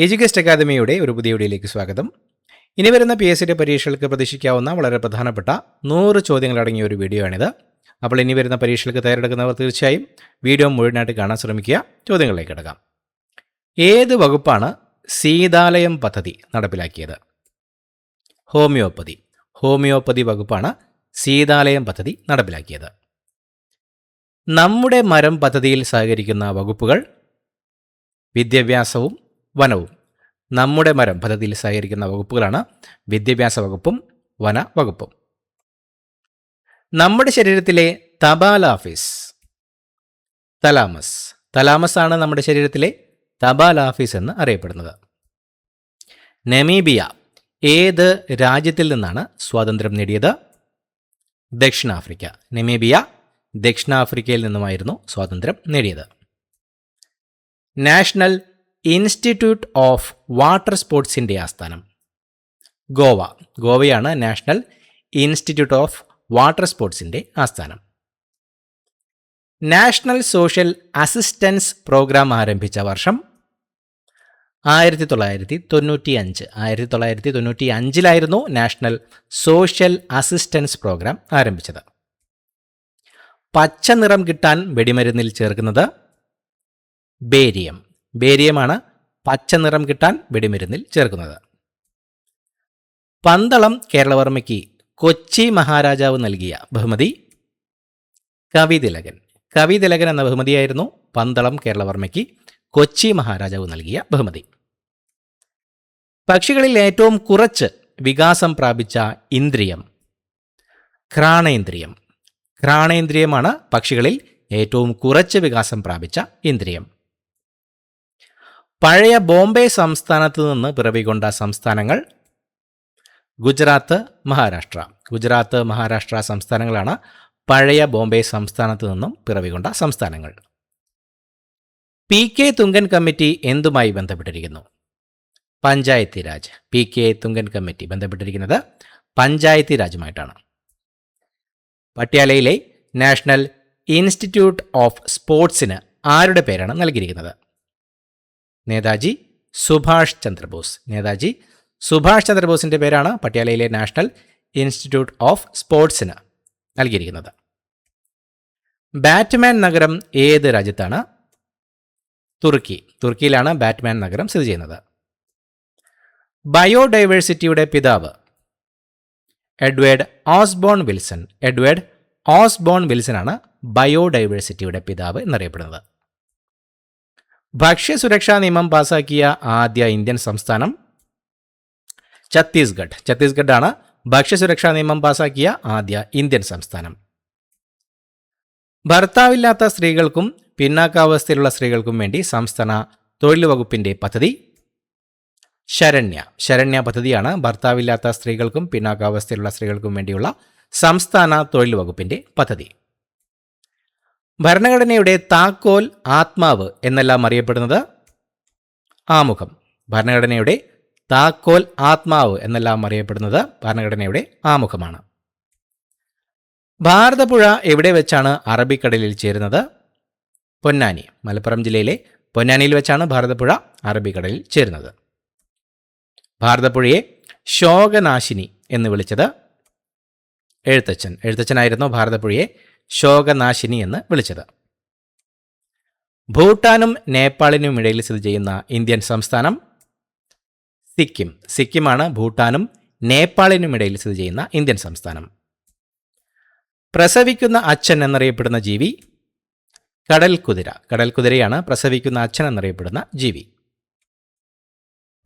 എഡ്യൂക്കേസ്റ്റ് അക്കാദമിയുടെ ഒരു പുതിയ വീഡിയോയിലേക്ക് സ്വാഗതം. ഇനി വരുന്ന PSCയുടെ പരീക്ഷകൾക്ക് പ്രതീക്ഷിക്കാവുന്ന വളരെ പ്രധാനപ്പെട്ട 100 ചോദ്യങ്ങളടങ്ങിയ ഒരു വീഡിയോ ആണിത്. അപ്പോൾ ഇനി വരുന്ന പരീക്ഷകൾക്ക് തയ്യാറെടുക്കുന്നവർ തീർച്ചയായും വീഡിയോ മുഴുവനായിട്ട് കാണാൻ ശ്രമിക്കുക. ചോദ്യങ്ങളിലേക്ക് കിടക്കാം. ഏത് വകുപ്പാണ് സീതാലയം പദ്ധതി നടപ്പിലാക്കിയത്? ഹോമിയോപ്പതി വകുപ്പാണ് സീതാലയം പദ്ധതി നടപ്പിലാക്കിയത്. നമ്മുടെ മരം പദ്ധതിയിൽ സഹകരിക്കുന്ന വകുപ്പുകൾ വിദ്യാഭ്യാസവും വനവും. നമ്മുടെ മരം പദ്ധതിയിൽ സഹകരിക്കുന്ന വകുപ്പുകളാണ് വിദ്യാഭ്യാസ വകുപ്പും വന വകുപ്പും. നമ്മുടെ ശരീരത്തിലെ തപാൽ ഓഫീസ് തലാമസ് ആണ് നമ്മുടെ ശരീരത്തിലെ തപാൽ ഓഫീസ് എന്ന് അറിയപ്പെടുന്നത്. നമീബിയ ഏത് രാജ്യത്തിൽ നിന്നാണ് സ്വാതന്ത്ര്യം നേടിയത്? ദക്ഷിണാഫ്രിക്ക. നമീബിയ ദക്ഷിണാഫ്രിക്കയിൽ നിന്നുമായിരുന്നു സ്വാതന്ത്ര്യം നേടിയത്. നാഷണൽ ഇൻസ്റ്റിറ്റ്യൂട്ട് ഓഫ് വാട്ടർ സ്പോർട്സിൻ്റെ ആസ്ഥാനം ഗോവയാണ് നാഷണൽ ഇൻസ്റ്റിറ്റ്യൂട്ട് ഓഫ് വാട്ടർ സ്പോർട്സിൻ്റെ ആസ്ഥാനം. നാഷണൽ സോഷ്യൽ അസിസ്റ്റൻസ് പ്രോഗ്രാം ആരംഭിച്ച വർഷം 1995. 1995 നാഷണൽ സോഷ്യൽ അസിസ്റ്റൻസ് പ്രോഗ്രാം ആരംഭിച്ചത്. പച്ച നിറം കിട്ടാൻ വെടിമരുന്നിൽ ചേർക്കുന്നത് ബേരിയമാണ് പച്ച നിറം കിട്ടാൻ വെടിമരുന്നിൽ ചേർക്കുന്നത്. പന്തളം കേരളവർമ്മയ്ക്ക് കൊച്ചി മഹാരാജാവ് നൽകിയ ബഹുമതി കവിതിലകൻ എന്ന ബഹുമതിയായിരുന്നു പന്തളം കേരളവർമ്മയ്ക്ക് കൊച്ചി മഹാരാജാവ് നൽകിയ ബഹുമതി. പക്ഷികളിൽ ഏറ്റവും കുറച്ച് വികാസം പ്രാപിച്ച ഇന്ദ്രിയം ഘ്രാണേന്ദ്രിയമാണ് പക്ഷികളിൽ ഏറ്റവും കുറച്ച് വികാസം പ്രാപിച്ച ഇന്ദ്രിയം. പഴയ ബോംബെ സംസ്ഥാനത്ത് നിന്ന് പിറവികൊണ്ട സംസ്ഥാനങ്ങൾ ഗുജറാത്ത്, മഹാരാഷ്ട്ര സംസ്ഥാനങ്ങളാണ് പഴയ ബോംബെ സംസ്ഥാനത്ത് നിന്നും പിറവികൊണ്ട സംസ്ഥാനങ്ങൾ. PK തുങ്കൻ കമ്മിറ്റി എന്തുമായി ബന്ധപ്പെട്ടിരിക്കുന്നു? പഞ്ചായത്തി രാജ്. PK തുങ്കൻ കമ്മിറ്റി ബന്ധപ്പെട്ടിരിക്കുന്നത് പഞ്ചായത്തി രാജുമായിട്ടാണ്. പട്യാലയിലെ നാഷണൽ ഇൻസ്റ്റിറ്റ്യൂട്ട് ഓഫ് സ്പോർട്സിന് ആരുടെ പേരാണ് നൽകിയിരിക്കുന്നത്? നേതാജി സുഭാഷ് ചന്ദ്രബോസിൻ്റെ പേരാണ് പട്യാലയിലെ നാഷണൽ ഇൻസ്റ്റിറ്റ്യൂട്ട് ഓഫ് സ്പോർട്സിന് നൽകിയിരിക്കുന്നത്. ബാറ്റ്മാൻ നഗരം ഏത് രാജ്യത്താണ്? തുർക്കിയിലാണ് ബാറ്റ്മാൻ നഗരം സ്ഥിതി ചെയ്യുന്നത്. ബയോഡൈവേഴ്സിറ്റിയുടെ പിതാവ് എഡ്വേർഡ് ഓസ്ബോൺ വിൽസൺ ആണ് ബയോഡൈവേഴ്സിറ്റിയുടെ പിതാവ് എന്നറിയപ്പെടുന്നത്. ഭക്ഷ്യസുരക്ഷാ നിയമം പാസാക്കിയ ആദ്യ ഇന്ത്യൻ സംസ്ഥാനം ഛത്തീസ്ഗഡ് ആണ് ഭക്ഷ്യസുരക്ഷാ നിയമം പാസാക്കിയ ആദ്യ ഇന്ത്യൻ സംസ്ഥാനം. ഭർത്താവില്ലാത്ത സ്ത്രീകൾക്കും പിന്നാക്കാവസ്ഥയിലുള്ള സ്ത്രീകൾക്കും വേണ്ടി സംസ്ഥാന തൊഴിൽ വകുപ്പിന്റെ പദ്ധതി ശരണ്യ പദ്ധതിയാണ് ഭർത്താവില്ലാത്ത സ്ത്രീകൾക്കും പിന്നാക്കാവസ്ഥയിലുള്ള സ്ത്രീകൾക്കും വേണ്ടിയുള്ള സംസ്ഥാന തൊഴിൽ വകുപ്പിന്റെ പദ്ധതി. ഭരണഘടനയുടെ താക്കോൽ ആത്മാവ് എന്നെല്ലാം അറിയപ്പെടുന്നത് ആമുഖം. ഭരണഘടനയുടെ താക്കോൽ ആത്മാവ് എന്നെല്ലാം അറിയപ്പെടുന്നത് ഭരണഘടനയുടെ ആമുഖമാണ്. ഭാരതപ്പുഴ എവിടെ വെച്ചാണ് അറബിക്കടലിൽ ചേരുന്നത്? പൊന്നാനി. മലപ്പുറം ജില്ലയിലെ പൊന്നാനിയിൽ വെച്ചാണ് ഭാരതപ്പുഴ അറബിക്കടലിൽ ചേരുന്നത്. ഭാരതപ്പുഴയെ ശോകനാശിനി എന്ന് വിളിച്ചത് എഴുത്തച്ഛനായിരുന്നു ഭാരതപ്പുഴയെ ശോകനാശിനി എന്ന് വിളിച്ചത്. ഭൂട്ടാനും നേപ്പാളിനും ഇടയിൽ സ്ഥിതി ചെയ്യുന്ന ഇന്ത്യൻ സംസ്ഥാനം സിക്കിമാണ് ഭൂട്ടാനും നേപ്പാളിനും ഇടയിൽ സ്ഥിതി ചെയ്യുന്ന ഇന്ത്യൻ സംസ്ഥാനം. പ്രസവിക്കുന്ന അച്ഛൻ എന്നറിയപ്പെടുന്ന ജീവി കടൽക്കുതിരയാണ് പ്രസവിക്കുന്ന അച്ഛൻ എന്നറിയപ്പെടുന്ന ജീവി.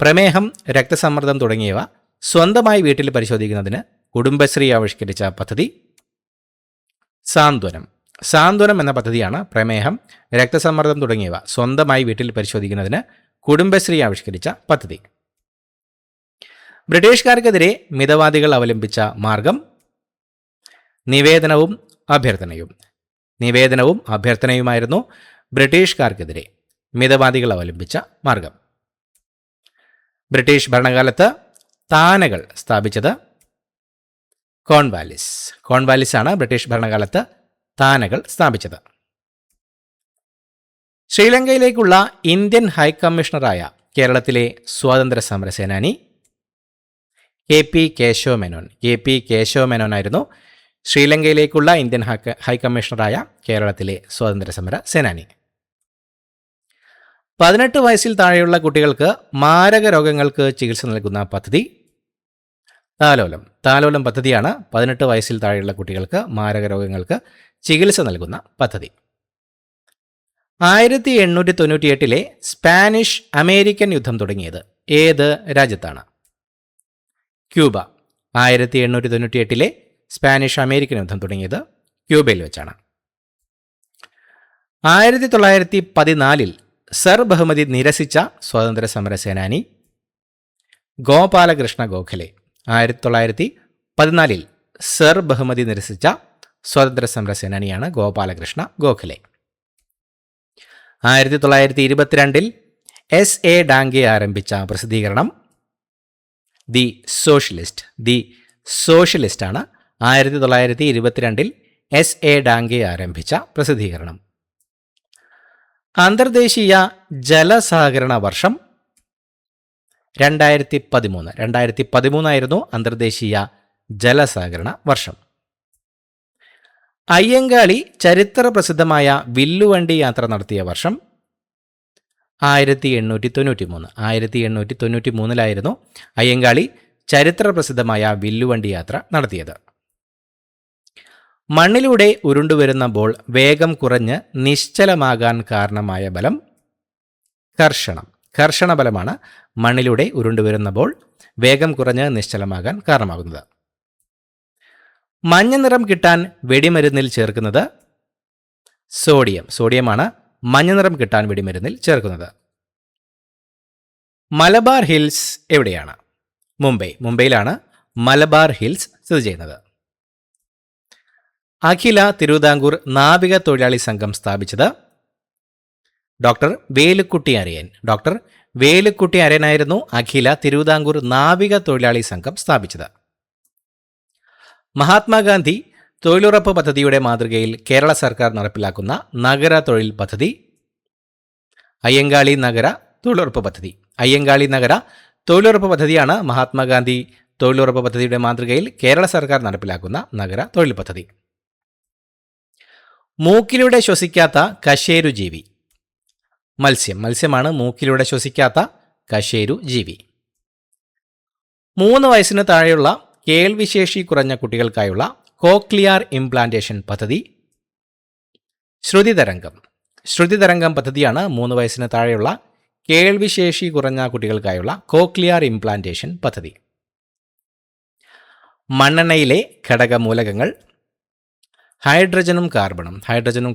പ്രമേഹം, രക്തസമ്മർദ്ദം തുടങ്ങിയവ സ്വന്തമായി വീട്ടിൽ പരിശോധിക്കുന്നതിന് കുടുംബശ്രീ ആവിഷ്കരിച്ച പദ്ധതി സാന്ത്വനം എന്ന പദ്ധതിയാണ് പ്രമേഹം, രക്തസമ്മർദ്ദം തുടങ്ങിയവ സ്വന്തമായി വീട്ടിൽ പരിശോധിക്കുന്നതിന് കുടുംബശ്രീ ആവിഷ്കരിച്ച പദ്ധതി. ബ്രിട്ടീഷുകാർക്കെതിരെ മിതവാദികൾ അവലംബിച്ച മാർഗം നിവേദനവും അഭ്യർത്ഥനയുമായിരുന്നു ബ്രിട്ടീഷുകാർക്കെതിരെ മിതവാദികൾ അവലംബിച്ച മാർഗം. ബ്രിട്ടീഷ് ഭരണകാലത്ത് താനകൾ സ്ഥാപിച്ചത് കോൺവാലിസ് ആണ് ബ്രിട്ടീഷ് ഭരണകാലത്ത് താനകൾ സ്ഥാപിച്ചത്. ശ്രീലങ്കയിലേക്കുള്ള ഇന്ത്യൻ ഹൈക്കമ്മീഷണറായ കേരളത്തിലെ സ്വാതന്ത്ര്യ സമര സേനാനി? KP കേശവ മേനോൻ. KP കേശവ മേനോനായിരുന്നു ശ്രീലങ്കയിലേക്കുള്ള ഇന്ത്യൻ ഹൈക്കമ്മീഷണറായ കേരളത്തിലെ സ്വാതന്ത്ര്യ സമര സേനാനി. 18 വയസ്സിൽ താഴെയുള്ള കുട്ടികൾക്ക് മാരക രോഗങ്ങൾക്ക് ചികിത്സ നൽകുന്ന പദ്ധതി? താലോലം. താലോലം പദ്ധതിയാണ് 18 വയസ്സിൽ താഴെയുള്ള കുട്ടികൾക്ക് മാരക രോഗങ്ങൾക്ക് ചികിത്സ നൽകുന്ന പദ്ധതി. 1898 സ്പാനിഷ് അമേരിക്കൻ യുദ്ധം തുടങ്ങിയത് ഏത് രാജ്യത്താണ്? ക്യൂബ. 1898 സ്പാനിഷ് അമേരിക്കൻ യുദ്ധം തുടങ്ങിയത് ക്യൂബയിൽ വെച്ചാണ്. 1914 സർ ബഹുമതി നിരസിച്ച സ്വാതന്ത്ര്യ സമര സേനാനി? ഗോപാലകൃഷ്ണ ഗോഖലെ. 1914 സർ ബഹുമതി നിരസിച്ച സ്വാതന്ത്ര്യ സമര സേനാനിയാണ് ഗോപാലകൃഷ്ണ ഗോഖലെ. 1922 SA ഡാംഗെ ആരംഭിച്ച പ്രസിദ്ധീകരണം? ദി സോഷ്യലിസ്റ്റ് ആണ് 1922 SA ഡാംഗെ ആരംഭിച്ച പ്രസിദ്ധീകരണം. അന്തർദേശീയ ജലസഹകരണ വർഷം? 2013 ആയിരുന്നു അന്തർദേശീയ ജലസഹകരണ വർഷം. അയ്യങ്കാളി ചരിത്ര പ്രസിദ്ധമായ വില്ലുവണ്ടി യാത്ര നടത്തിയ വർഷം? 1893. 1893 അയ്യങ്കാളി ചരിത്ര പ്രസിദ്ധമായ വില്ലുവണ്ടി യാത്ര നടത്തിയത്. മണ്ണിലൂടെ ഉരുണ്ടുവരുന്ന ബോൾ വേഗം കുറഞ്ഞ് നിശ്ചലമാകാൻ കാരണമായ ബലം? ഘർഷണബലമാണ് മണ്ണിലൂടെ ഉരുണ്ടുവരുന്ന ബോൾ വേഗം കുറഞ്ഞ് നിശ്ചലമാകാൻ കാരണമാകുന്നത്. മഞ്ഞ നിറം കിട്ടാൻ വെടിമരുന്നിൽ ചേർക്കുന്നത്? സോഡിയമാണ് മഞ്ഞ നിറം കിട്ടാൻ വെടിമരുന്നിൽ ചേർക്കുന്നത്. മലബാർ ഹിൽസ് എവിടെയാണ്? മുംബൈയിലാണ് മലബാർ ഹിൽസ് സ്ഥിതി ചെയ്യുന്നത്. അഖില തിരുവിതാംകൂർ നാവിക തൊഴിലാളി സംഘം സ്ഥാപിച്ചത്? ഡോക്ടർ വേലുക്കുട്ടി അരയനായിരുന്നു അഖില തിരുവിതാംകൂർ നാവിക തൊഴിലാളി സംഘം സ്ഥാപിച്ചത്. മഹാത്മാഗാന്ധി തൊഴിലുറപ്പ് പദ്ധതിയുടെ മാതൃകയിൽ കേരള സർക്കാർ നടപ്പിലാക്കുന്ന നഗര തൊഴിൽ പദ്ധതി? അയ്യങ്കാളി നഗര തൊഴിലുറപ്പ് പദ്ധതിയാണ് മഹാത്മാഗാന്ധി തൊഴിലുറപ്പ് പദ്ധതിയുടെ മാതൃകയിൽ കേരള സർക്കാർ നടപ്പിലാക്കുന്ന നഗര തൊഴിൽ പദ്ധതി. മൂക്കിലൂടെ ശ്വസിക്കാത്ത കശേരു ജീവി? മത്സ്യമാണ് മൂക്കിലൂടെ ശ്വസിക്കാത്ത കശേരു ജീവി. 3 വയസ്സിന് താഴെയുള്ള കേൾവിശേഷി കുറഞ്ഞ കുട്ടികൾക്കായുള്ള കോക്ലിയർ ഇംപ്ലാന്റേഷൻ പദ്ധതി? ശ്രുതിതരംഗം പദ്ധതിയാണ് 3 വയസ്സിന് താഴെയുള്ള കേൾവിശേഷി കുറഞ്ഞ കുട്ടികൾക്കായുള്ള കോക്ലിയർ ഇംപ്ലാന്റേഷൻ പദ്ധതി. മണ്ണെണ്ണയിലെ ഘടകമൂലകങ്ങൾ? ഹൈഡ്രജനും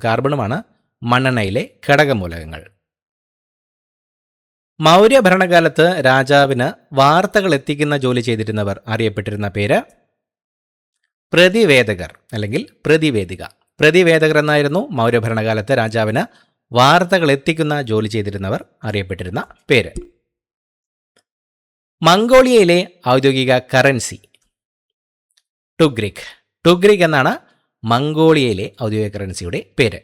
കാർബണുമാണ് മണ്ണെണ്ണയിലെ ഘടകമൂലകങ്ങൾ. മൗര്യ ഭരണകാലത്ത് രാജാവിന് വാർത്തകൾ എത്തിക്കുന്ന ജോലി ചെയ്തിരുന്നവർ അറിയപ്പെട്ടിരുന്ന പേര്? പ്രതിവേദകർ അല്ലെങ്കിൽ പ്രതിവേദകർ എന്നായിരുന്നു മൗര്യ ഭരണകാലത്ത് രാജാവിന് വാർത്തകൾ എത്തിക്കുന്ന ജോലി ചെയ്തിരുന്നവർ അറിയപ്പെട്ടിരുന്ന പേര്. മംഗോളിയയിലെ ഔദ്യോഗിക കറൻസി? ടുഗ്രിക് എന്നാണ് മംഗോളിയയിലെ ഔദ്യോഗിക കറൻസിയുടെ പേര്.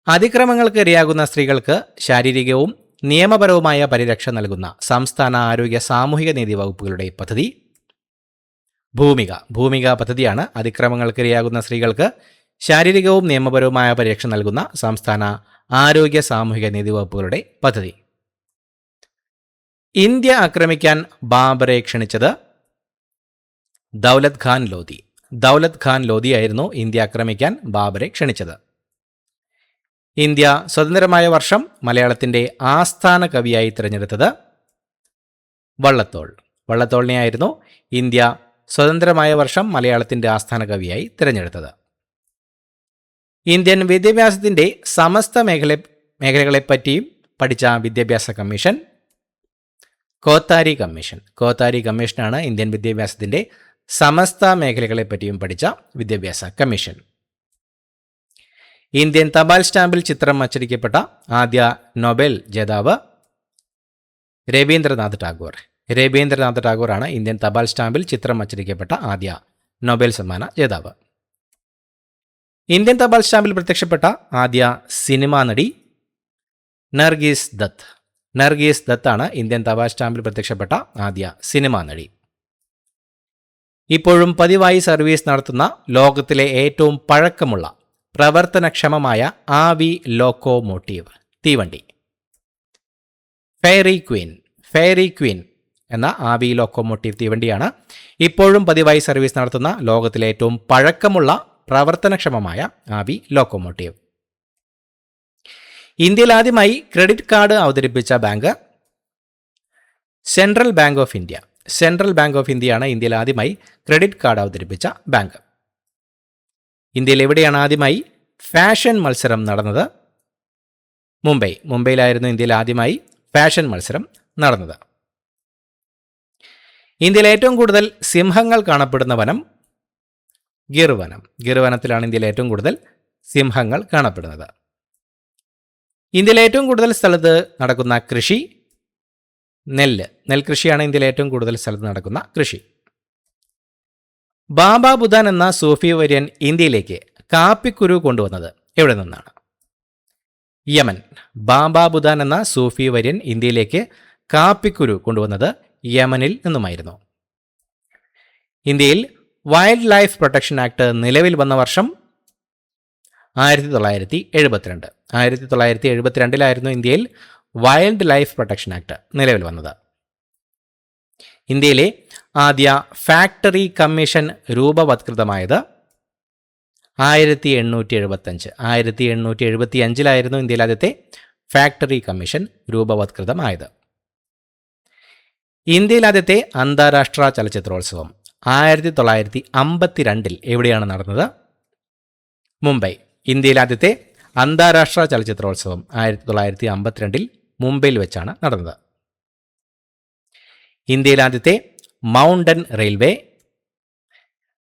അതിക്രമങ്ങൾക്ക് ഇരയാകുന്ന സ്ത്രീകൾക്ക് ശാരീരികവും നിയമപരവുമായ പരിരക്ഷ നൽകുന്ന സംസ്ഥാന ആരോഗ്യ സാമൂഹിക നീതി വകുപ്പുകളുടെ പദ്ധതി? ഭൂമിക പദ്ധതിയാണ് അതിക്രമങ്ങൾക്ക് ഇരയാകുന്ന സ്ത്രീകൾക്ക് ശാരീരികവും നിയമപരവുമായ പരിരക്ഷ നൽകുന്ന സംസ്ഥാന ആരോഗ്യ സാമൂഹിക നീതി വകുപ്പുകളുടെ പദ്ധതി. ഇന്ത്യ ആക്രമിക്കാൻ ബാബറെ ക്ഷണിച്ചത്? ദൗലത് ഖാൻ ലോധിയായിരുന്നു ഇന്ത്യ ആക്രമിക്കാൻ ബാബറെ ക്ഷണിച്ചത്. ഇന്ത്യ സ്വതന്ത്രമായ വർഷം മലയാളത്തിൻ്റെ ആസ്ഥാന കവിയായി തിരഞ്ഞെടുത്തത്? വള്ളത്തോളിനെയായിരുന്നു ഇന്ത്യ സ്വതന്ത്രമായ വർഷം മലയാളത്തിൻ്റെ ആസ്ഥാന കവിയായി തിരഞ്ഞെടുത്തത്. ഇന്ത്യൻ വിദ്യാഭ്യാസത്തിൻ്റെ സമസ്ത മേഖലകളെപ്പറ്റിയും പഠിച്ച വിദ്യാഭ്യാസ കമ്മീഷൻ? കോത്താരി കമ്മീഷനാണ് ഇന്ത്യൻ വിദ്യാഭ്യാസത്തിൻ്റെ സമസ്ത മേഖലകളെപ്പറ്റിയും പഠിച്ച വിദ്യാഭ്യാസ കമ്മീഷൻ. ഇന്ത്യൻ തപാൽ സ്റ്റാമ്പിൽ ചിത്രം അച്ചടിക്കപ്പെട്ട ആദ്യ നൊബേൽ ജേതാവ്? രവീന്ദ്രനാഥ് ടാഗോറാണ് ഇന്ത്യൻ തപാൽ സ്റ്റാമ്പിൽ ചിത്രം അച്ചടിക്കപ്പെട്ട ആദ്യ നൊബേൽ സമ്മാന ജേതാവ്. ഇന്ത്യൻ തപാൽ സ്റ്റാമ്പിൽ പ്രത്യക്ഷപ്പെട്ട ആദ്യ സിനിമാ നടി? നർഗീസ് നർഗീസ് ദത്താണ് ഇന്ത്യൻ തപാൽ സ്റ്റാമ്പിൽ പ്രത്യക്ഷപ്പെട്ട ആദ്യ സിനിമാ നടി. ഇപ്പോഴും പതിവായി സർവീസ് നടത്തുന്ന ലോകത്തിലെ ഏറ്റവും പഴക്കമുള്ള പ്രവർത്തനക്ഷമമായ ആവി ലോക്കോമോട്ടീവ് തീവണ്ടി. ഫെയറി ക്വീൻ എന്ന ആവി ലോക്കോമോട്ടീവ് തീവണ്ടിയാണ് ഇപ്പോഴും പതിവായി സർവീസ് നടത്തുന്ന ലോകത്തിലെ ഏറ്റവും പഴക്കമുള്ള പ്രവർത്തനക്ഷമമായ ആവി ലോക്കോമോട്ടീവ്. ഇന്ത്യയിൽ ആദ്യമായി ക്രെഡിറ്റ് കാർഡ് അവതരിപ്പിച്ച bank central bank of India. Central bank of ഇന്ത്യയാണ് ഇന്ത്യയിൽ ആദ്യമായി ക്രെഡിറ്റ് കാർഡ് അവതരിപ്പിച്ച ബാങ്ക്. ഇന്ത്യയിൽ എവിടെയാണ് ആദ്യമായി ഫാഷൻ മത്സരം നടന്നത്? മുംബൈയിലായിരുന്നു ഇന്ത്യയിൽ ആദ്യമായി ഫാഷൻ മത്സരം നടന്നത്. ഇന്ത്യയിൽ ഏറ്റവും കൂടുതൽ സിംഹങ്ങൾ കാണപ്പെടുന്ന വനം ഗിർ വനം. ഗിർ വനത്തിലാണ് ഇന്ത്യയിൽ ഏറ്റവും കൂടുതൽ സിംഹങ്ങൾ കാണപ്പെടുന്നത്. ഇന്ത്യയിൽ ഏറ്റവും കൂടുതൽ സ്ഥലത്ത് നടക്കുന്ന കൃഷി നെൽകൃഷിയാണ് ഇന്ത്യയിൽ ഏറ്റവും കൂടുതൽ സ്ഥലത്ത് നടക്കുന്ന കൃഷി. ബാബ ബുദാൻ എന്ന സൂഫി വര്യൻ ഇന്ത്യയിലേക്ക് കാപ്പിക്കുരു കൊണ്ടുവന്നത് എവിടെ നിന്നാണ്? യമൻ. ബാബ ബുദാൻ എന്ന സൂഫി വര്യൻ ഇന്ത്യയിലേക്ക് കാപ്പിക്കുരു കൊണ്ടുവന്നത് യമനിൽ നിന്നുമായിരുന്നു. ഇന്ത്യയിൽ വൈൽഡ് ലൈഫ് പ്രൊട്ടക്ഷൻ ആക്ട് നിലവിൽ വന്ന വർഷം 1972. 1972 ഇന്ത്യയിൽ വൈൽഡ് ലൈഫ് പ്രൊട്ടക്ഷൻ ആക്ട് നിലവിൽ വന്നത്. ഇന്ത്യയിലെ ആദ്യ ഫാക്ടറി കമ്മീഷൻ രൂപവത്കൃതമായത് 1875. 1875 ഇന്ത്യയിൽ ആദ്യത്തെ ഫാക്ടറി കമ്മീഷൻ രൂപവത്കൃതമായത്. ഇന്ത്യയിൽ ആദ്യത്തെ അന്താരാഷ്ട്ര ചലച്ചിത്രോത്സവം 1952 എവിടെയാണ് നടന്നത്? മുംബൈ. ഇന്ത്യയിൽ ആദ്യത്തെ അന്താരാഷ്ട്ര ചലച്ചിത്രോത്സവം 1952 മുംബൈയിൽ വെച്ചാണ് നടന്നത്. ഇന്ത്യയിൽ ആദ്യത്തെ mountain railway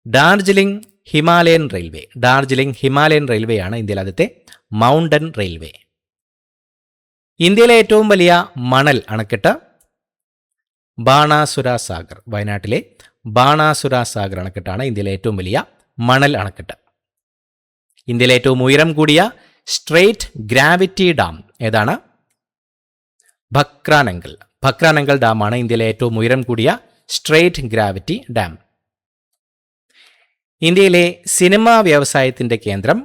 Darjeeling Himalayan railway. Darjeeling Himalayan റെയിൽവേയാണ് ഇന്ത്യയിൽ ആദ്യത്തെ മൗണ്ടൻ റെയിൽവേ. ഇന്ത്യയിലെ ഏറ്റവും വലിയ മണൽ അണക്കെട്ട് ബാണാസുര സാഗർ. വയനാട്ടിലെ ബാണാസുര സാഗർ അണക്കെട്ടാണ് ഇന്ത്യയിലെ ഏറ്റവും വലിയ മണൽ അണക്കെട്ട്. ഇന്ത്യയിലെ ഏറ്റവും ഉയരം കൂടിയ സ്ട്രെയിറ്റ് ഗ്രാവിറ്റി ഡാം ഏതാണ്? ഭക്രാനങ്കൽ. ഭക്രാനങ്കൽ ഡാമാണ് ഇന്ത്യയിലെ ഏറ്റവും ഉയരം കൂടിയ സ്ട്രെയിറ്റ് ഗ്രാവിറ്റി ഡാം. ഇന്ത്യയിലെ സിനിമാ വ്യവസായത്തിൻ്റെ കേന്ദ്രം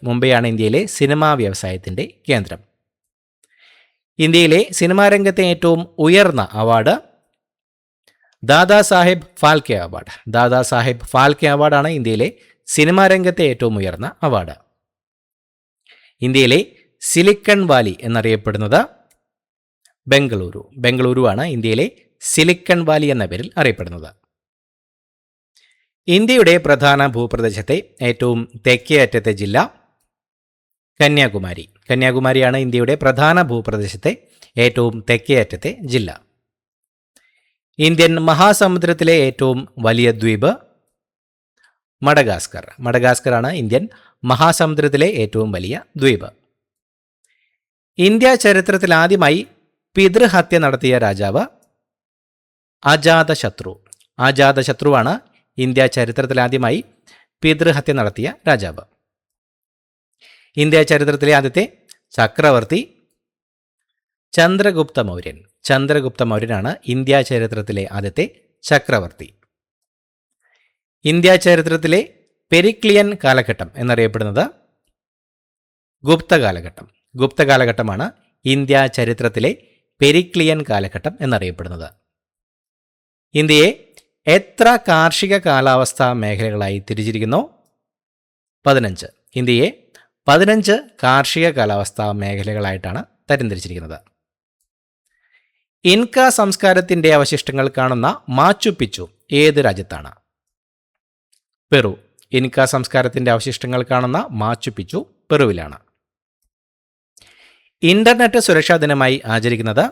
മുംബൈയാണ് ഇന്ത്യയിലെ സിനിമാ വ്യവസായത്തിൻ്റെ കേന്ദ്രം. ഇന്ത്യയിലെ സിനിമാ രംഗത്തെ ഏറ്റവും ഉയർന്ന അവാർഡ് ദാദാസാഹേബ് ഫാൽക്കെ അവാർഡ്. ദാദാസാഹേബ് ഫാൽക്കെ അവാർഡാണ് ഇന്ത്യയിലെ സിനിമാ രംഗത്തെ ഏറ്റവും ഉയർന്ന അവാർഡ്. ഇന്ത്യയിലെ സിലിക്കൺ വാലി എന്നറിയപ്പെടുന്നത് ബംഗളൂരു ആണ് ഇന്ത്യയിലെ സിലിക്കൺ വാലി എന്ന പേരിൽ അറിയപ്പെടുന്നത്. ഇന്ത്യയുടെ പ്രധാന ഭൂപ്രദേശത്തെ ഏറ്റവും തെക്കേ അറ്റത്തെ ജില്ല കന്യാകുമാരിയാണ് ഇന്ത്യയുടെ പ്രധാന ഭൂപ്രദേശത്തെ ഏറ്റവും തെക്കേ അറ്റത്തെ ജില്ല. ഇന്ത്യൻ മഹാസമുദ്രത്തിലെ ഏറ്റവും വലിയ ദ്വീപ് മഡഗാസ്കറാണ് ഇന്ത്യൻ മഹാസമുദ്രത്തിലെ ഏറ്റവും വലിയ ദ്വീപ്. ഇന്ത്യ ചരിത്രത്തിൽ ആദ്യമായി പിതൃഹത്യ നടത്തിയ രാജാവ് അജാതശത്രുവാണ് ഇന്ത്യ ചരിത്രത്തിൽ ആദ്യമായി പിതൃഹത്യ നടത്തിയ രാജാവ്. ഇന്ത്യ ചരിത്രത്തിലെ ആദ്യത്തെ ചക്രവർത്തി ചന്ദ്രഗുപ്ത മൗര്യനാണ് ഇന്ത്യ ചരിത്രത്തിലെ ആദ്യത്തെ ചക്രവർത്തി. ഇന്ത്യ ചരിത്രത്തിലെ പെരിക്ലിയൻ കാലഘട്ടം എന്നറിയപ്പെടുന്നത് ഗുപ്ത കാലഘട്ടമാണ് ഇന്ത്യ ചരിത്രത്തിലെ പെരിക്ലിയൻ കാലഘട്ടം എന്നറിയപ്പെടുന്നത്. ഇന്ത്യയെ എത്ര കാർഷിക കാലാവസ്ഥാ മേഖലകളായി തിരിച്ചിരിക്കുന്നു? 15. ഇന്ത്യയെ 15 കാർഷിക കാലാവസ്ഥാ മേഖലകളായിട്ടാണ് തരംതിരിച്ചിരിക്കുന്നത്. ഇൻക സംസ്കാരത്തിൻ്റെ അവശിഷ്ടങ്ങൾ കാണുന്ന മാച്ചു പിച്ചു ഏത് രാജ്യത്താണ്? പെറു. ഇൻക സംസ്കാരത്തിൻ്റെ അവശിഷ്ടങ്ങൾ കാണുന്ന മാച്ചു പിച്ചു പെറുവിലാണ്. ഇന്റർനെറ്റ് സുരക്ഷാ ദിനമായി ആചരിക്കുന്നത്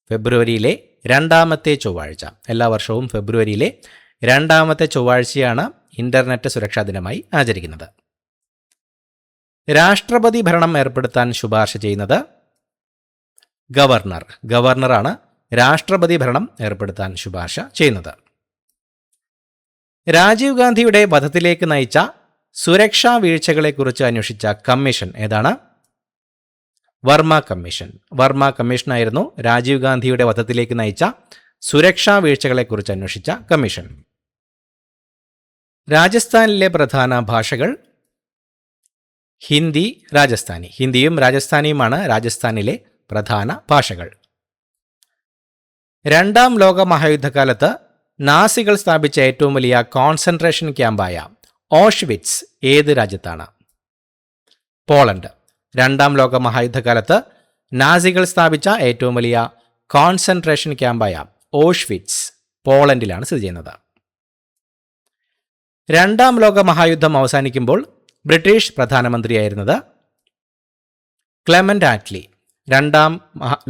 ഫെബ്രുവരിയിലെ 2ാമത്തെ ചൊവ്വാഴ്ച. എല്ലാ വർഷവും ഫെബ്രുവരിയിലെ 2ാമത്തെ ചൊവ്വാഴ്ചയാണ് ഇന്റർനെറ്റ് സുരക്ഷാ ദിനമായി ആചരിക്കുന്നത്. രാഷ്ട്രപതി ഭരണം ഏർപ്പെടുത്താൻ ശുപാർശ ചെയ്യുന്നത് ഗവർണറാണ് രാഷ്ട്രപതി ഭരണം ഏർപ്പെടുത്താൻ ശുപാർശ ചെയ്യുന്നത്. രാജീവ് ഗാന്ധിയുടെ വധത്തിലേക്ക് നയിച്ച സുരക്ഷാ വീഴ്ചകളെക്കുറിച്ച് അന്വേഷിച്ച കമ്മീഷൻ ഏതാണ്? വർമ്മ കമ്മീഷനായിരുന്നു രാജീവ് ഗാന്ധിയുടെ വധത്തിലേക്ക് നയിച്ച സുരക്ഷാ വീഴ്ചകളെക്കുറിച്ച് അന്വേഷിച്ച കമ്മീഷൻ. രാജസ്ഥാനിലെ പ്രധാന ഭാഷകൾ ഹിന്ദി, രാജസ്ഥാനി. ഹിന്ദിയും രാജസ്ഥാനിയുമാണ് രാജസ്ഥാനിലെ പ്രധാന ഭാഷകൾ. രണ്ടാം ലോക മഹായുദ്ധകാലത്ത് നാസികൾ സ്ഥാപിച്ച ഏറ്റവും വലിയ കോൺസെൻട്രേഷൻ ക്യാമ്പായ ഓഷ്വിറ്റ്സ് ഏത് രാജ്യത്താണ്? പോളണ്ട്. രണ്ടാം ലോക മഹായുദ്ധകാലത്ത് നാസികൾ സ്ഥാപിച്ച ഏറ്റവും വലിയ കോൺസെൻട്രേഷൻ ക്യാമ്പായ ഓഷ്വിറ്റ്സ് പോളണ്ടിലാണ് സ്ഥിതി ചെയ്യുന്നത്. രണ്ടാം ലോക മഹായുദ്ധം അവസാനിക്കുമ്പോൾ ബ്രിട്ടീഷ് പ്രധാനമന്ത്രിയായിരുന്നത് ക്ലെമന്റ് ആറ്റ്ലി. രണ്ടാം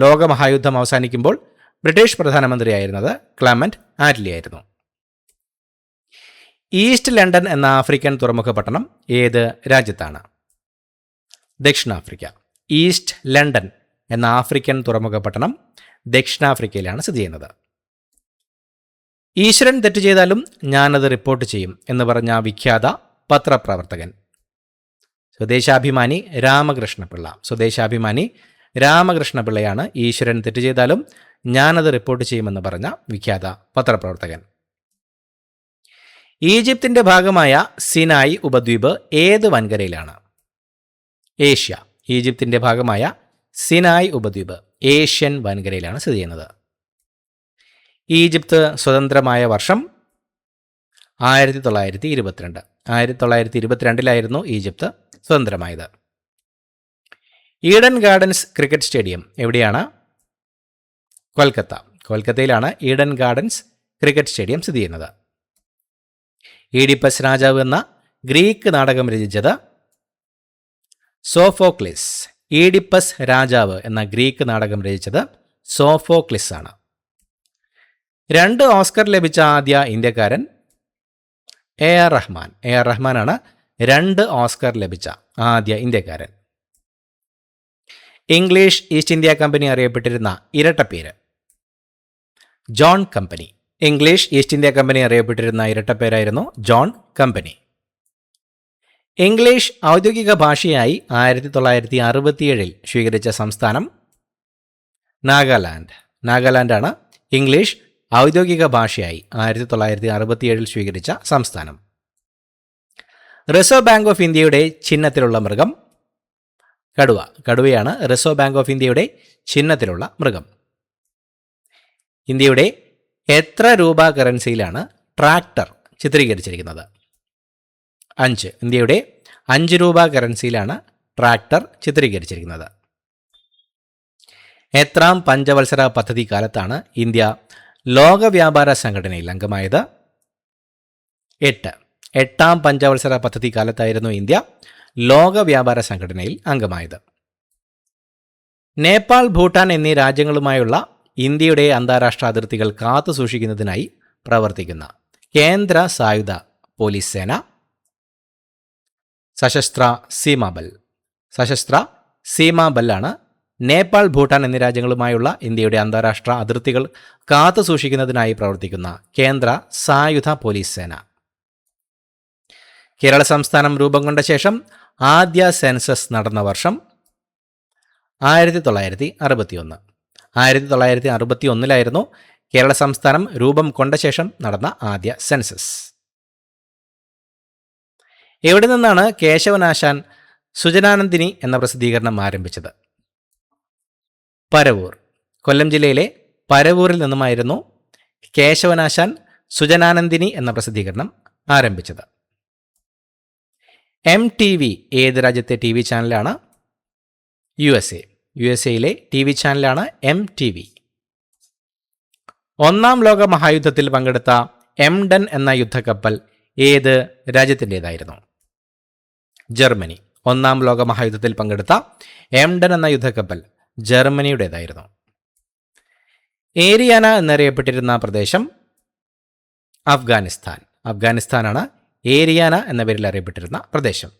ലോക മഹായുദ്ധം അവസാനിക്കുമ്പോൾ ബ്രിട്ടീഷ് പ്രധാനമന്ത്രിയായിരുന്നത് ക്ലെമന്റ് ആറ്റ്ലി ആയിരുന്നു. ഈസ്റ്റ് ലണ്ടൻ എന്ന ആഫ്രിക്കൻ തുറമുഖ പട്ടണം ഏത് രാജ്യത്താണ്? ദക്ഷിണാഫ്രിക്ക. ഈസ്റ്റ് ലണ്ടൻ എന്ന ആഫ്രിക്കൻ തുറമുഖ പട്ടണം ദക്ഷിണാഫ്രിക്കയിലാണ് സ്ഥിതി ചെയ്യുന്നത്. ഈശ്വരൻ തെറ്റ് ചെയ്താലും ഞാനത് റിപ്പോർട്ട് ചെയ്യും എന്ന് പറഞ്ഞ വിഖ്യാത പത്രപ്രവർത്തകൻ? സ്വദേശാഭിമാനി രാമകൃഷ്ണപിള്ളയാണ് ഈശ്വരൻ തെറ്റ് ചെയ്താലും ഞാനത് റിപ്പോർട്ട് ചെയ്യുമെന്ന് പറഞ്ഞ വിഖ്യാത പത്രപ്രവർത്തകൻ. ഈജിപ്തിൻ്റെ ഭാഗമായ സിനായ് ഉപദ്വീപ് ഏത് വൻകരയിലാണ്? ഏഷ്യ. ഈജിപ്തിൻ്റെ ഭാഗമായ സിനായ് ഉപദ്വീപ് ഏഷ്യൻ വൻകരയിലാണ് സ്ഥിതി ചെയ്യുന്നത്. ഈജിപ്ത് സ്വതന്ത്രമായ വർഷം 1922. 1922 ഈജിപ്ത് സ്വതന്ത്രമായത്. ഈഡൻ ഗാർഡൻസ് ക്രിക്കറ്റ് സ്റ്റേഡിയം എവിടെയാണ്? കൊൽക്കത്തയിലാണ് ഈഡൻ ഗാർഡൻസ് ക്രിക്കറ്റ് സ്റ്റേഡിയം സ്ഥിതി ചെയ്യുന്നത്. ഈഡിപ്പസ് രാജാവ് എന്ന ഗ്രീക്ക് നാടകം രചിച്ചത് സോഫോക്ലിസ്. ഈഡിപ്പസ് രാജാവ് എന്ന ഗ്രീക്ക് നാടകം രചിച്ചത് സോഫോക്ലിസ് ആണ്. 2 ഓസ്കർ ലഭിച്ച ആദ്യ ഇന്ത്യക്കാരൻ AR റഹ്മാൻ. AR റഹ്മാനാണ് 2 ഓസ്കർ ലഭിച്ച ആദ്യ ഇന്ത്യക്കാരൻ. ഇംഗ്ലീഷ് ഈസ്റ്റ് ഇന്ത്യ കമ്പനി അറിയപ്പെട്ടിരുന്ന ഇരട്ടപ്പേര്? John company. English East India company അറിയപ്പെട്ടിരുന്ന ഇരട്ടപ്പേരായിരുന്നു ജോൺ കമ്പനി. ഇംഗ്ലീഷ് ഔദ്യോഗിക ഭാഷയായി 1967 സ്വീകരിച്ച സംസ്ഥാനം? നാഗാലാൻഡാണ് ഇംഗ്ലീഷ് ഔദ്യോഗിക ഭാഷയായി 1967 സ്വീകരിച്ച സംസ്ഥാനം. റിസർവ് ബാങ്ക് ഓഫ് ഇന്ത്യയുടെ ചിഹ്നത്തിലുള്ള മൃഗം? കടുവയാണ് റിസർവ് ബാങ്ക് ഓഫ് ഇന്ത്യയുടെ ചിഹ്നത്തിലുള്ള മൃഗം. ഇന്ത്യയുടെ എത്ര രൂപ കറൻസിയിലാണ് ട്രാക്ടർ ചിത്രീകരിച്ചിരിക്കുന്നത്? 5. ഇന്ത്യയുടെ 5 രൂപ കറൻസിയിലാണ് ട്രാക്ടർ ചിത്രീകരിച്ചിരിക്കുന്നത്. എത്രാം പഞ്ചവത്സര പദ്ധതി കാലത്താണ് ഇന്ത്യ ലോക വ്യാപാര സംഘടനയിൽ അംഗമായത്? 8. 8ാം പഞ്ചവത്സര പദ്ധതി കാലത്തായിരുന്നു ഇന്ത്യ ലോക വ്യാപാര സംഘടനയിൽ അംഗമായത്. നേപ്പാൾ, ഭൂട്ടാൻ എന്നീ രാജ്യങ്ങളുമായുള്ള ഇന്ത്യയുടെ അന്താരാഷ്ട്ര അതിർത്തികൾ കാത്തു സൂക്ഷിക്കുന്നതിനായി പ്രവർത്തിക്കുന്ന കേന്ദ്ര സായുധ പോലീസ് സേന? സശസ്ത്ര സീമാ ബല്ലാണ് നേപ്പാൾ, ഭൂട്ടാൻ എന്നീ രാജ്യങ്ങളുമായുള്ള ഇന്ത്യയുടെ അന്താരാഷ്ട്ര അതിർത്തികൾ കാത്തു സൂക്ഷിക്കുന്നതിനായി പ്രവർത്തിക്കുന്ന കേന്ദ്ര സായുധ പോലീസ് സേന. കേരള സംസ്ഥാനം രൂപം കൊണ്ട ശേഷം ആദ്യ സെൻസസ് നടന്ന വർഷം? 1961. 1961 കേരള സംസ്ഥാനം രൂപം കൊണ്ട ശേഷം നടന്ന ആദ്യ സെൻസസ്. എവിടെ നിന്നാണ് കേശവനാശാൻ സുജനാനന്ദിനി എന്ന പ്രസിദ്ധീകരണം ആരംഭിച്ചത്? പരവൂർ. കൊല്ലം ജില്ലയിലെ പരവൂരിൽ നിന്നുമായിരുന്നു കേശവനാശാൻ സുജനാനന്ദിനി എന്ന പ്രസിദ്ധീകരണം ആരംഭിച്ചത്. MTV ഏത് രാജ്യത്തെ TV ചാനലാണ്? USA TV ചാനലാണ് MTV. 1ാം ലോക മഹായുദ്ധത്തിൽ പങ്കെടുത്ത എംഡൻ എന്ന യുദ്ധക്കപ്പൽ ഏത് രാജ്യത്തിൻ്റെതായിരുന്നു? ജർമ്മനി. 1ാം ലോക മഹായുദ്ധത്തിൽ പങ്കെടുത്ത എംഡൻ എന്ന യുദ്ധക്കപ്പൽ ജർമ്മനിയുടേതായിരുന്നു. ഏരിയാന എന്നറിയപ്പെട്ടിരുന്ന പ്രദേശം? അഫ്ഗാനിസ്ഥാനാണ് ഏരിയാന എന്ന പേരിൽ അറിയപ്പെട്ടിരുന്ന പ്രദേശം.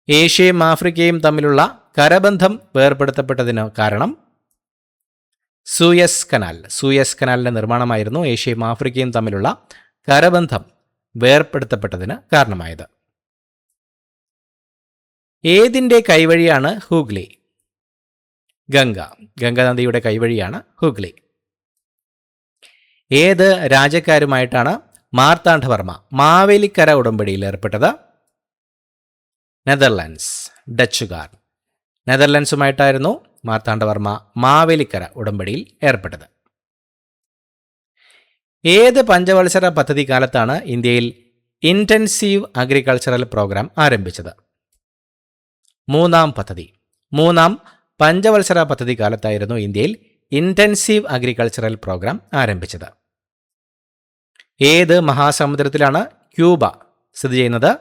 ഏഷ്യയും ആഫ്രിക്കയും തമ്മിലുള്ള കരബന്ധം വേർപെടുത്തപ്പെട്ടതിന് കാരണം? സൂയസ് കനാലിന്റെ നിർമ്മാണമായിരുന്നു ഏഷ്യയും ആഫ്രിക്കയും തമ്മിലുള്ള കരബന്ധം വേർപെടുത്തപ്പെട്ടതിന് കാരണമായത്. ഏതിൻ്റെ കൈവഴിയാണ് ഹൂഗ്ലി? ഗംഗ നദിയുടെ കൈവഴിയാണ് ഹൂഗ്ലി. ഏത് രാജ്യക്കാരുമായിട്ടാണ് മാർത്താണ്ഡവർമ്മ മാവേലിക്കര ഉടമ്പടിയിൽ ഏർപ്പെട്ടത്? നെതർലൻഡ്സ്, ഡച്ചുകാർ. നെതർലൻഡ്സുമായിട്ടായിരുന്നു മാർത്താണ്ഡവർമ്മ മാവേലിക്കര ഉടമ്പടിയിൽ ഏർപ്പെട്ടത്. ഏത് പഞ്ചവത്സര പദ്ധതി കാലത്താണ് ഇന്ത്യയിൽ ഇൻറ്റൻസീവ് അഗ്രികൾച്ചറൽ പ്രോഗ്രാം ആരംഭിച്ചത്? മൂന്നാം പഞ്ചവത്സര പദ്ധതി കാലത്തായിരുന്നു ഇന്ത്യയിൽ ഇൻറ്റൻസീവ് അഗ്രികൾച്ചറൽ പ്രോഗ്രാം ആരംഭിച്ചത്. ഏത് മഹാസമുദ്രത്തിലാണ് ക്യൂബ സ്ഥിതി ചെയ്യുന്നത്?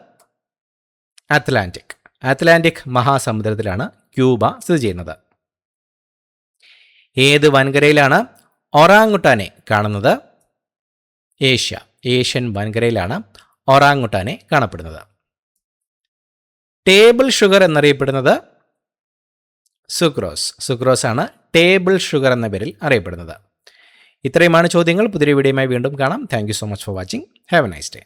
അറ്റ്ലാന്റിക് മഹാസമുദ്രത്തിലാണ് ക്യൂബ സ്ഥിതി ചെയ്യുന്നത്. ഏത് വൻകരയിലാണ് ഒറാങ്ങുട്ടാനെ കാണുന്നത്? ഏഷ്യൻ വൻകരയിലാണ് ഒറാങ്ങുട്ടാനെ കാണപ്പെടുന്നത്. ടേബിൾ ഷുഗർ എന്നറിയപ്പെടുന്നത്? സുക്രോസ് ആണ് ടേബിൾ ഷുഗർ എന്ന പേരിൽ അറിയപ്പെടുന്നത്. ഇത്രയുമാണ് ചോദ്യങ്ങൾ. പുതിയ വീഡിയോയുമായി വീണ്ടും കാണാം. Thank you so much for watching. Have A nice day.